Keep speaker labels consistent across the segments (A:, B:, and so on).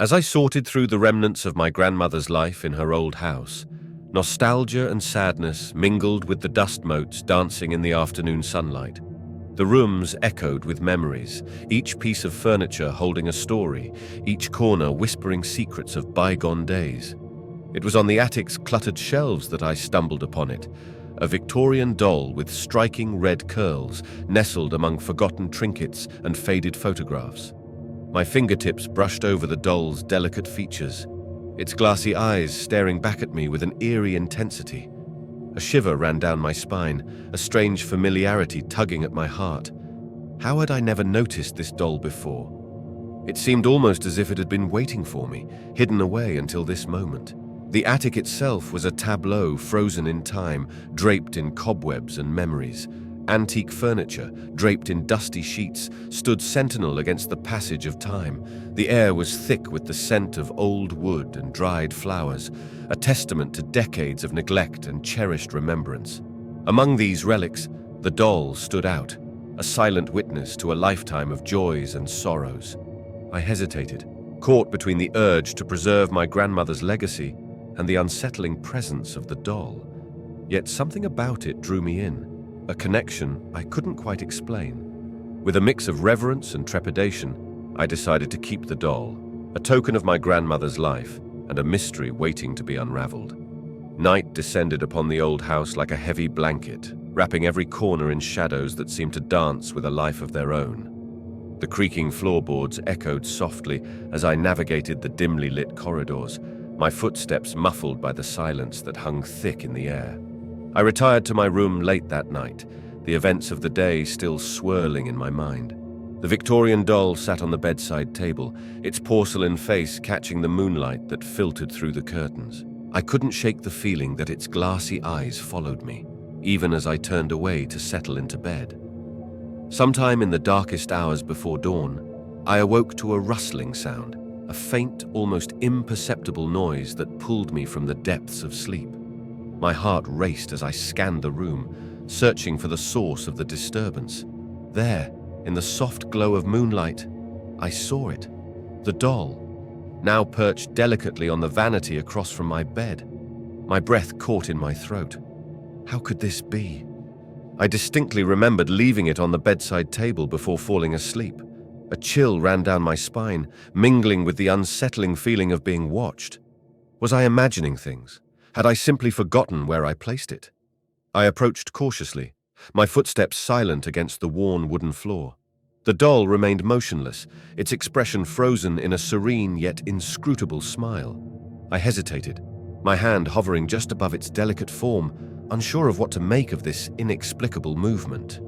A: As I sorted through the remnants of my grandmother's life in her old house, nostalgia and sadness mingled with the dust motes dancing in the afternoon sunlight. The rooms echoed with memories, each piece of furniture holding a story, each corner whispering secrets of bygone days. It was on the attic's cluttered shelves that I stumbled upon it, a Victorian doll with striking red curls nestled among forgotten trinkets and faded photographs. My fingertips brushed over the doll's delicate features, its glassy eyes staring back at me with an eerie intensity. A shiver ran down my spine, a strange familiarity tugging at my heart. How had I never noticed this doll before? It seemed almost as if it had been waiting for me, hidden away until this moment. The attic itself was a tableau frozen in time, draped in cobwebs and memories. Antique furniture, draped in dusty sheets, stood sentinel against the passage of time. The air was thick with the scent of old wood and dried flowers, a testament to decades of neglect and cherished remembrance. Among these relics, the doll stood out, a silent witness to a lifetime of joys and sorrows. I hesitated, caught between the urge to preserve my grandmother's legacy and the unsettling presence of the doll. Yet something about it drew me in, a connection I couldn't quite explain. With a mix of reverence and trepidation, I decided to keep the doll, a token of my grandmother's life and a mystery waiting to be unraveled. Night descended upon the old house like a heavy blanket, wrapping every corner in shadows that seemed to dance with a life of their own. The creaking floorboards echoed softly as I navigated the dimly lit corridors, my footsteps muffled by the silence that hung thick in the air. I retired to my room late that night, the events of the day still swirling in my mind. The Victorian doll sat on the bedside table, its porcelain face catching the moonlight that filtered through the curtains. I couldn't shake the feeling that its glassy eyes followed me, even as I turned away to settle into bed. Sometime in the darkest hours before dawn, I awoke to a rustling sound, a faint, almost imperceptible noise that pulled me from the depths of sleep. My heart raced as I scanned the room, searching for the source of the disturbance. There, in the soft glow of moonlight, I saw it. The doll, now perched delicately on the vanity across from my bed. My breath caught in my throat. How could this be? I distinctly remembered leaving it on the bedside table before falling asleep. A chill ran down my spine, mingling with the unsettling feeling of being watched. Was I imagining things? Had I simply forgotten where I placed it? I approached cautiously, my footsteps silent against the worn wooden floor. The doll remained motionless, its expression frozen in a serene yet inscrutable smile. I hesitated, my hand hovering just above its delicate form, unsure of what to make of this inexplicable movement.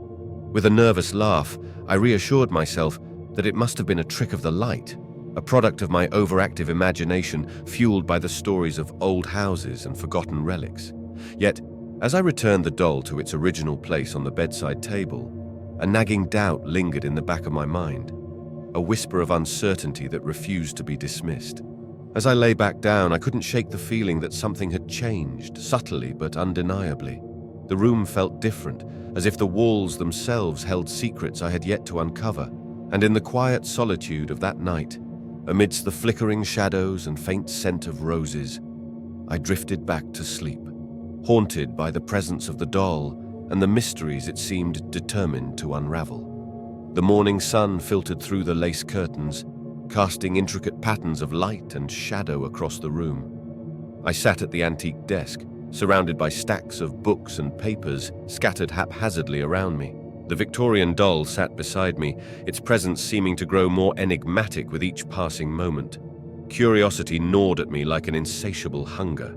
A: With a nervous laugh, I reassured myself that it must have been a trick of the light, a product of my overactive imagination fueled by the stories of old houses and forgotten relics. Yet, as I returned the doll to its original place on the bedside table, a nagging doubt lingered in the back of my mind, a whisper of uncertainty that refused to be dismissed. As I lay back down, I couldn't shake the feeling that something had changed, subtly but undeniably. The room felt different, as if the walls themselves held secrets I had yet to uncover, and in the quiet solitude of that night, amidst the flickering shadows and faint scent of roses, I drifted back to sleep, haunted by the presence of the doll and the mysteries it seemed determined to unravel. The morning sun filtered through the lace curtains, casting intricate patterns of light and shadow across the room. I sat at the antique desk, surrounded by stacks of books and papers scattered haphazardly around me. The Victorian doll sat beside me, its presence seeming to grow more enigmatic with each passing moment. Curiosity gnawed at me like an insatiable hunger.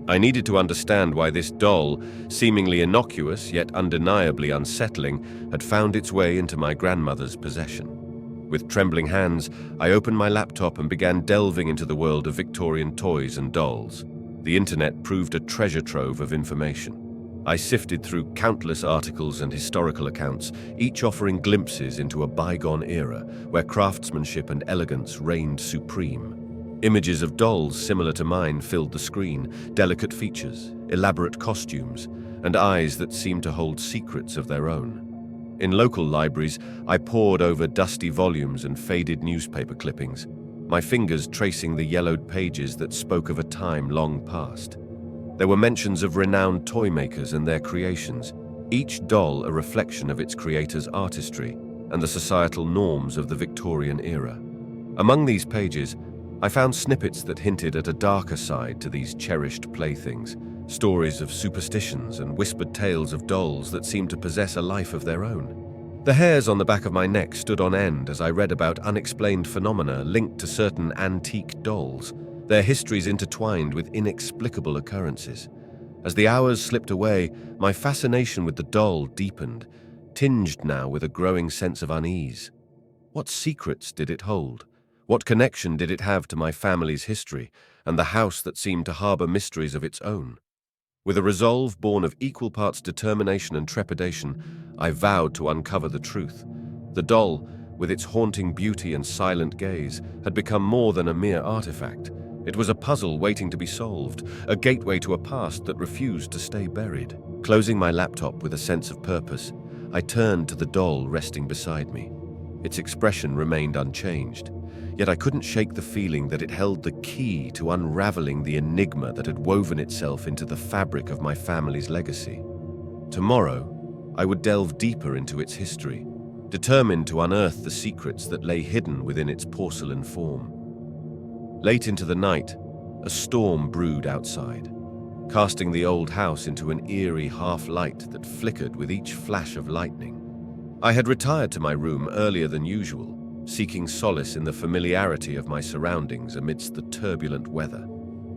A: I needed to understand why this doll, seemingly innocuous yet undeniably unsettling, had found its way into my grandmother's possession. With trembling hands, I opened my laptop and began delving into the world of Victorian toys and dolls. The internet proved a treasure trove of information. I sifted through countless articles and historical accounts, each offering glimpses into a bygone era where craftsmanship and elegance reigned supreme. Images of dolls similar to mine filled the screen, delicate features, elaborate costumes, and eyes that seemed to hold secrets of their own. In local libraries, I pored over dusty volumes and faded newspaper clippings, my fingers tracing the yellowed pages that spoke of a time long past. There were mentions of renowned toy makers and their creations, each doll a reflection of its creator's artistry and the societal norms of the Victorian era. Among these pages, I found snippets that hinted at a darker side to these cherished playthings, stories of superstitions and whispered tales of dolls that seemed to possess a life of their own. The hairs on the back of my neck stood on end as I read about unexplained phenomena linked to certain antique dolls, their histories intertwined with inexplicable occurrences. As the hours slipped away, my fascination with the doll deepened, tinged now with a growing sense of unease. What secrets did it hold? What connection did it have to my family's history and the house that seemed to harbor mysteries of its own? With a resolve born of equal parts determination and trepidation, I vowed to uncover the truth. The doll, with its haunting beauty and silent gaze, had become more than a mere artifact. It was a puzzle waiting to be solved, a gateway to a past that refused to stay buried. Closing my laptop with a sense of purpose, I turned to the doll resting beside me. Its expression remained unchanged, yet I couldn't shake the feeling that it held the key to unraveling the enigma that had woven itself into the fabric of my family's legacy. Tomorrow, I would delve deeper into its history, determined to unearth the secrets that lay hidden within its porcelain form. Late into the night, a storm brewed outside, casting the old house into an eerie half-light that flickered with each flash of lightning. I had retired to my room earlier than usual, seeking solace in the familiarity of my surroundings amidst the turbulent weather.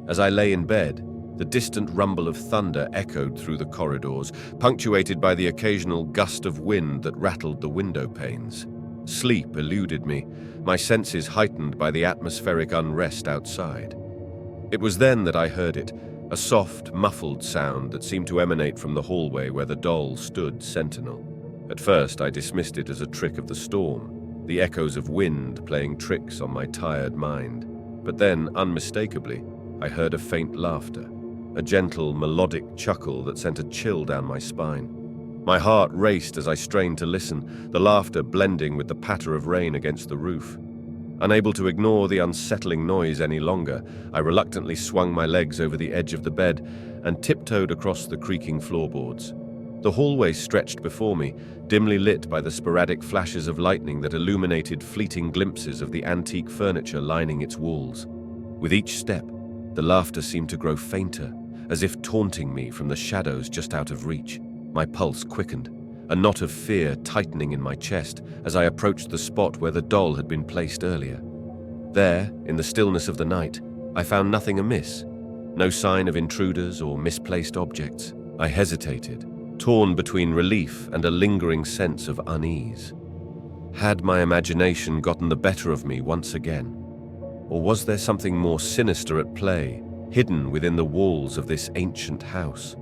A: As I lay in bed, the distant rumble of thunder echoed through the corridors, punctuated by the occasional gust of wind that rattled the window panes. Sleep eluded me, my senses heightened by the atmospheric unrest outside. It was then that I heard it, a soft, muffled sound that seemed to emanate from the hallway where the doll stood sentinel. At first, I dismissed it as a trick of the storm, the echoes of wind playing tricks on my tired mind. But then, unmistakably, I heard a faint laughter, a gentle, melodic chuckle that sent a chill down my spine. My heart raced as I strained to listen, the laughter blending with the patter of rain against the roof. Unable to ignore the unsettling noise any longer, I reluctantly swung my legs over the edge of the bed and tiptoed across the creaking floorboards. The hallway stretched before me, dimly lit by the sporadic flashes of lightning that illuminated fleeting glimpses of the antique furniture lining its walls. With each step, the laughter seemed to grow fainter, as if taunting me from the shadows just out of reach. My pulse quickened, a knot of fear tightening in my chest as I approached the spot where the doll had been placed earlier. There, in the stillness of the night, I found nothing amiss, no sign of intruders or misplaced objects. I hesitated, torn between relief and a lingering sense of unease. Had my imagination gotten the better of me once again? Or was there something more sinister at play, hidden within the walls of this ancient house?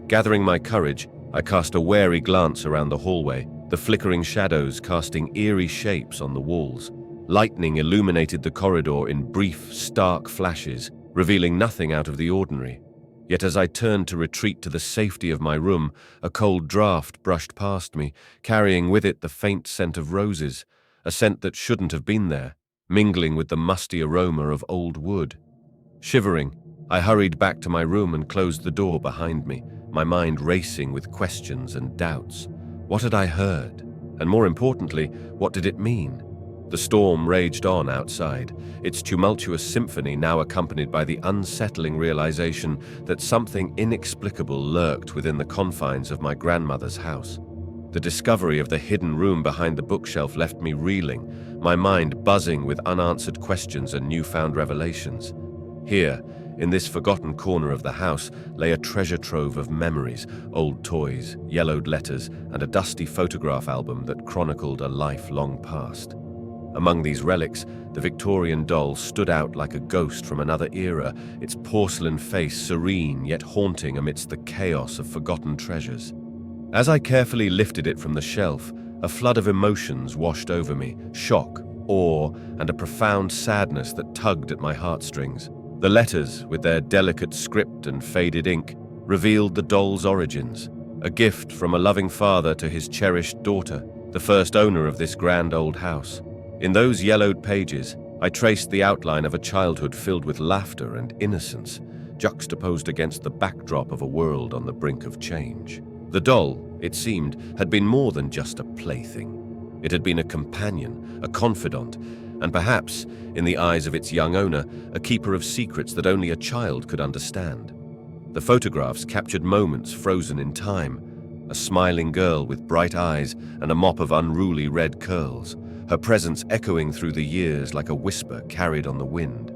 A: Gathering my courage, I cast a wary glance around the hallway, the flickering shadows casting eerie shapes on the walls. Lightning illuminated the corridor in brief, stark flashes, revealing nothing out of the ordinary. Yet as I turned to retreat to the safety of my room, a cold draught brushed past me, carrying with it the faint scent of roses, a scent that shouldn't have been there, mingling with the musty aroma of old wood. Shivering, I hurried back to my room and closed the door behind me, my mind racing with questions and doubts. What had I heard? And more importantly, what did it mean? The storm raged on outside, its tumultuous symphony now accompanied by the unsettling realization that something inexplicable lurked within the confines of my grandmother's house. The discovery of the hidden room behind the bookshelf left me reeling, my mind buzzing with unanswered questions and newfound revelations. Here, in this forgotten corner of the house, lay a treasure trove of memories, old toys, yellowed letters, and a dusty photograph album that chronicled a life long past. Among these relics, the Victorian doll stood out like a ghost from another era, its porcelain face serene yet haunting amidst the chaos of forgotten treasures. As I carefully lifted it from the shelf, a flood of emotions washed over me, shock, awe, and a profound sadness that tugged at my heartstrings. The letters, with their delicate script and faded ink, revealed the doll's origins, a gift from a loving father to his cherished daughter, the first owner of this grand old house. In those yellowed pages, I traced the outline of a childhood filled with laughter and innocence, juxtaposed against the backdrop of a world on the brink of change. The doll, it seemed, had been more than just a plaything. It had been a companion, a confidant, and perhaps, in the eyes of its young owner, a keeper of secrets that only a child could understand. The photographs captured moments frozen in time. A smiling girl with bright eyes and a mop of unruly red curls, her presence echoing through the years like a whisper carried on the wind.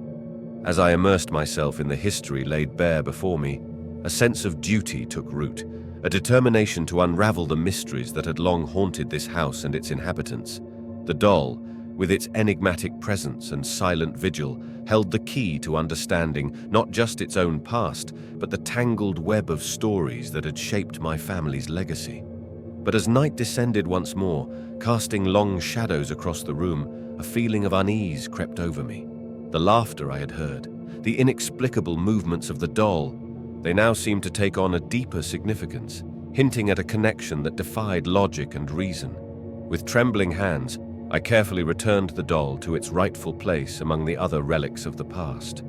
A: As I immersed myself in the history laid bare before me, a sense of duty took root, a determination to unravel the mysteries that had long haunted this house and its inhabitants. The doll, with its enigmatic presence and silent vigil, held the key to understanding not just its own past, but the tangled web of stories that had shaped my family's legacy. But as night descended once more, casting long shadows across the room, a feeling of unease crept over me. The laughter I had heard, the inexplicable movements of the doll, they now seemed to take on a deeper significance, hinting at a connection that defied logic and reason. With trembling hands, I carefully returned the doll to its rightful place among the other relics of the past.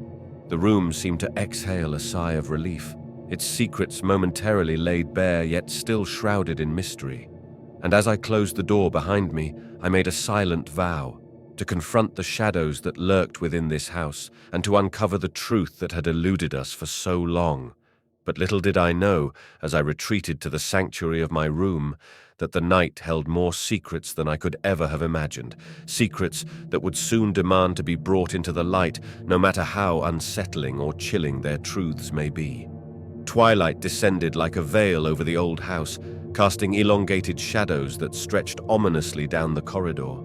A: The room seemed to exhale a sigh of relief, its secrets momentarily laid bare yet still shrouded in mystery. And as I closed the door behind me, I made a silent vow to confront the shadows that lurked within this house and to uncover the truth that had eluded us for so long. But little did I know, as I retreated to the sanctuary of my room, that the night held more secrets than I could ever have imagined, secrets that would soon demand to be brought into the light, no matter how unsettling or chilling their truths may be. Twilight descended like a veil over the old house, casting elongated shadows that stretched ominously down the corridor.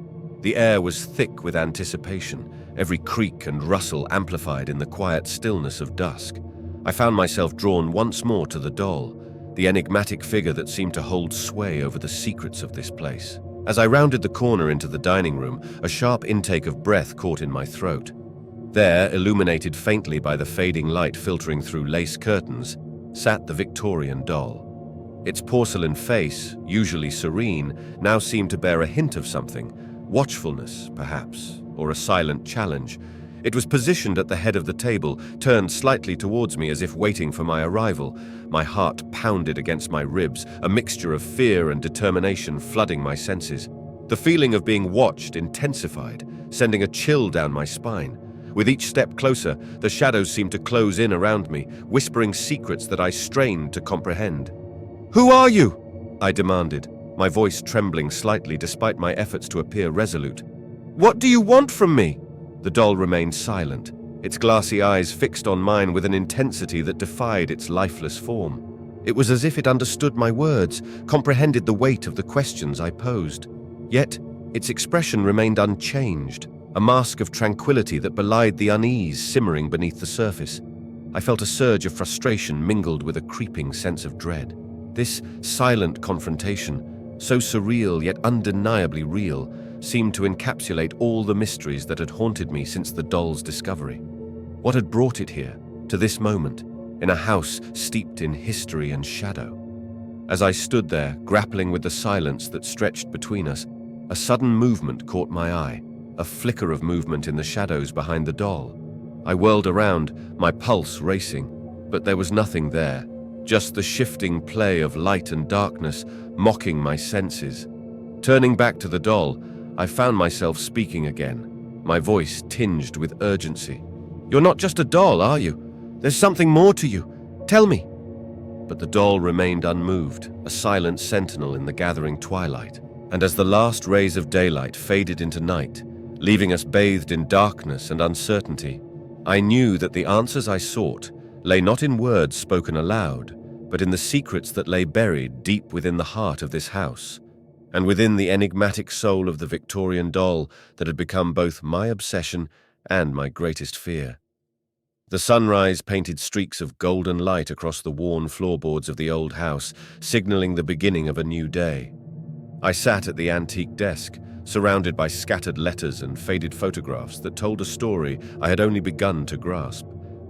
A: The air was thick with anticipation, every creak and rustle amplified in the quiet stillness of dusk. I found myself drawn once more to the doll, the enigmatic figure that seemed to hold sway over the secrets of this place. As I rounded the corner into the dining room, a sharp intake of breath caught in my throat. There, illuminated faintly by the fading light filtering through lace curtains, sat the Victorian doll. Its porcelain face, usually serene, now seemed to bear a hint of something, watchfulness, perhaps, or a silent challenge. It was positioned at the head of the table, turned slightly towards me as if waiting for my arrival. My heart pounded against my ribs, a mixture of fear and determination flooding my senses. The feeling of being watched intensified, sending a chill down my spine. With each step closer, the shadows seemed to close in around me, whispering secrets that I strained to comprehend. "Who are you?" I demanded, my voice trembling slightly despite my efforts to appear resolute. "What do you want from me?" The doll remained silent, its glassy eyes fixed on mine with an intensity that defied its lifeless form. It was as if it understood my words, comprehended the weight of the questions I posed. Yet, its expression remained unchanged, a mask of tranquility that belied the unease simmering beneath the surface. I felt a surge of frustration mingled with a creeping sense of dread. This silent confrontation, so surreal yet undeniably real, seemed to encapsulate all the mysteries that had haunted me since the doll's discovery. What had brought it here, to this moment, in a house steeped in history and shadow? As I stood there, grappling with the silence that stretched between us, a sudden movement caught my eye, a flicker of movement in the shadows behind the doll. I whirled around, my pulse racing, but there was nothing there, just the shifting play of light and darkness mocking my senses. Turning back to the doll, I found myself speaking again, my voice tinged with urgency. "You're not just a doll, are you? There's something more to you. Tell me." But the doll remained unmoved, a silent sentinel in the gathering twilight. And as the last rays of daylight faded into night, leaving us bathed in darkness and uncertainty, I knew that the answers I sought lay not in words spoken aloud, but in the secrets that lay buried deep within the heart of this house, and within the enigmatic soul of the Victorian doll that had become both my obsession and my greatest fear. The sunrise painted streaks of golden light across the worn floorboards of the old house, signaling the beginning of a new day. I sat at the antique desk, surrounded by scattered letters and faded photographs that told a story I had only begun to grasp.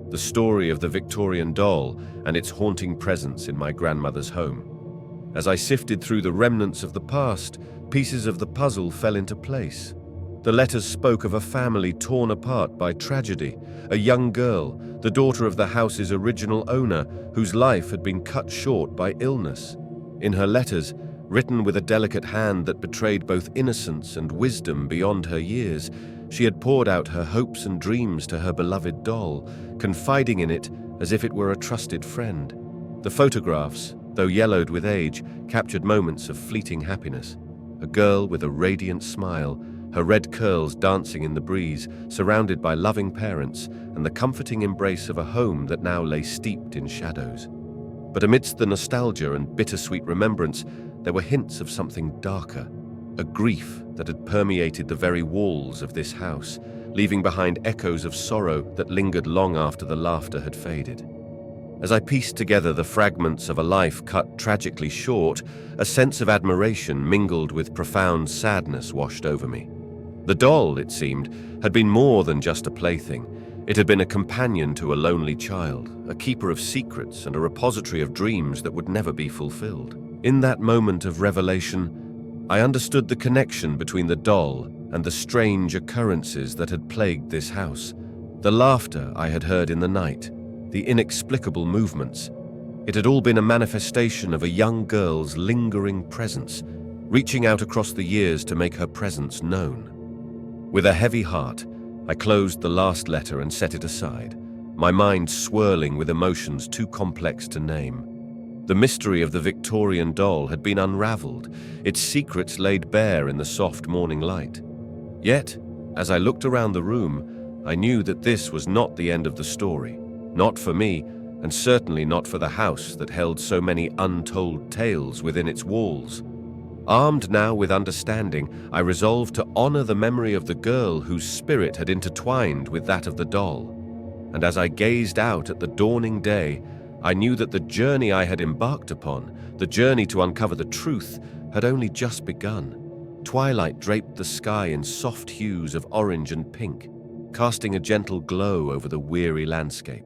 A: The story of the Victorian doll and its haunting presence in my grandmother's home. As I sifted through the remnants of the past, pieces of the puzzle fell into place. The letters spoke of a family torn apart by tragedy, a young girl, the daughter of the house's original owner, whose life had been cut short by illness. In her letters, written with a delicate hand that betrayed both innocence and wisdom beyond her years, she had poured out her hopes and dreams to her beloved doll, confiding in it as if it were a trusted friend. The photographs, though yellowed with age, captured moments of fleeting happiness. A girl with a radiant smile, her red curls dancing in the breeze, surrounded by loving parents and the comforting embrace of a home that now lay steeped in shadows. But amidst the nostalgia and bittersweet remembrance, there were hints of something darker, a grief that had permeated the very walls of this house, leaving behind echoes of sorrow that lingered long after the laughter had faded. As I pieced together the fragments of a life cut tragically short, a sense of admiration mingled with profound sadness washed over me. The doll, it seemed, had been more than just a plaything. It had been a companion to a lonely child, a keeper of secrets and a repository of dreams that would never be fulfilled. In that moment of revelation, I understood the connection between the doll and the strange occurrences that had plagued this house. The laughter I had heard in the night, the inexplicable movements. It had all been a manifestation of a young girl's lingering presence, reaching out across the years to make her presence known. With a heavy heart, I closed the last letter and set it aside, my mind swirling with emotions too complex to name. The mystery of the Victorian doll had been unraveled, its secrets laid bare in the soft morning light. Yet, as I looked around the room, I knew that this was not the end of the story. Not for me, and certainly not for the house that held so many untold tales within its walls. Armed now with understanding, I resolved to honor the memory of the girl whose spirit had intertwined with that of the doll. And as I gazed out at the dawning day, I knew that the journey I had embarked upon, the journey to uncover the truth, had only just begun. Twilight draped the sky in soft hues of orange and pink, casting a gentle glow over the weary landscape.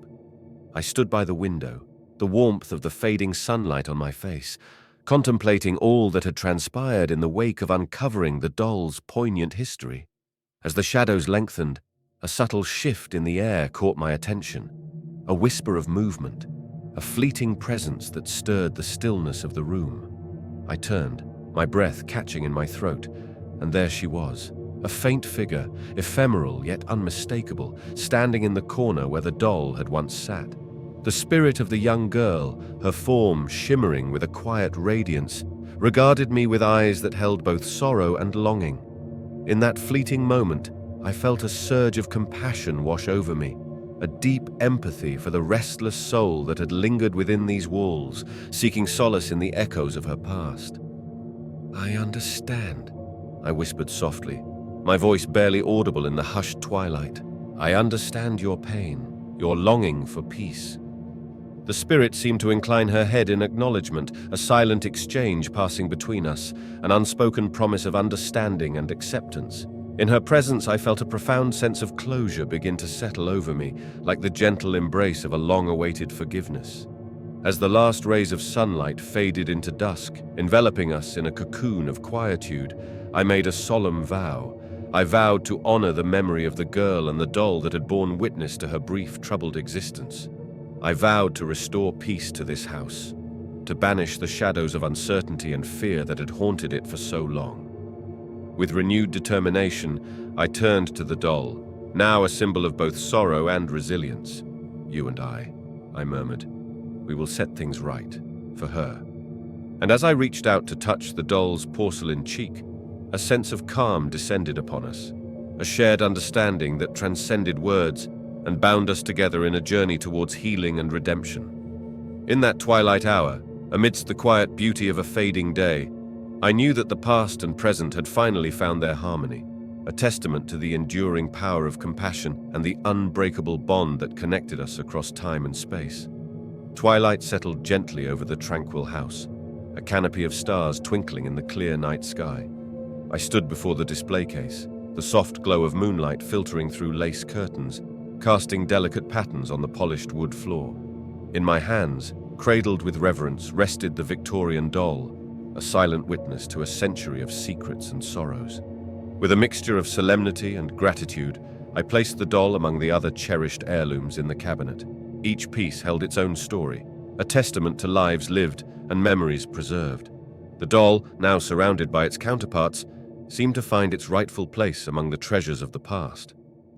A: I stood by the window, the warmth of the fading sunlight on my face, contemplating all that had transpired in the wake of uncovering the doll's poignant history. As the shadows lengthened, a subtle shift in the air caught my attention, a whisper of movement, a fleeting presence that stirred the stillness of the room. I turned, my breath catching in my throat, and there she was, a faint figure, ephemeral yet unmistakable, standing in the corner where the doll had once sat. The spirit of the young girl, her form shimmering with a quiet radiance, regarded me with eyes that held both sorrow and longing. In that fleeting moment, I felt a surge of compassion wash over me, a deep empathy for the restless soul that had lingered within these walls, seeking solace in the echoes of her past. "I understand," I whispered softly, my voice barely audible in the hushed twilight. "I understand your pain, your longing for peace." The spirit seemed to incline her head in acknowledgement, a silent exchange passing between us, an unspoken promise of understanding and acceptance. In her presence, I felt a profound sense of closure begin to settle over me, like the gentle embrace of a long-awaited forgiveness. As the last rays of sunlight faded into dusk, enveloping us in a cocoon of quietude, I made a solemn vow. I vowed to honor the memory of the girl and the doll that had borne witness to her brief, troubled existence. I vowed to restore peace to this house, to banish the shadows of uncertainty and fear that had haunted it for so long. With renewed determination, I turned to the doll, now a symbol of both sorrow and resilience. "You and I murmured. "We will set things right, for her." And as I reached out to touch the doll's porcelain cheek, a sense of calm descended upon us, a shared understanding that transcended words and bound us together in a journey towards healing and redemption. In that twilight hour, amidst the quiet beauty of a fading day, I knew that the past and present had finally found their harmony, a testament to the enduring power of compassion and the unbreakable bond that connected us across time and space. Twilight settled gently over the tranquil house, a canopy of stars twinkling in the clear night sky. I stood before the display case, the soft glow of moonlight filtering through lace curtains, casting delicate patterns on the polished wood floor. In my hands, cradled with reverence, rested the Victorian doll, a silent witness to a century of secrets and sorrows. With a mixture of solemnity and gratitude, I placed the doll among the other cherished heirlooms in the cabinet. Each piece held its own story, a testament to lives lived and memories preserved. The doll, now surrounded by its counterparts, seemed to find its rightful place among the treasures of the past.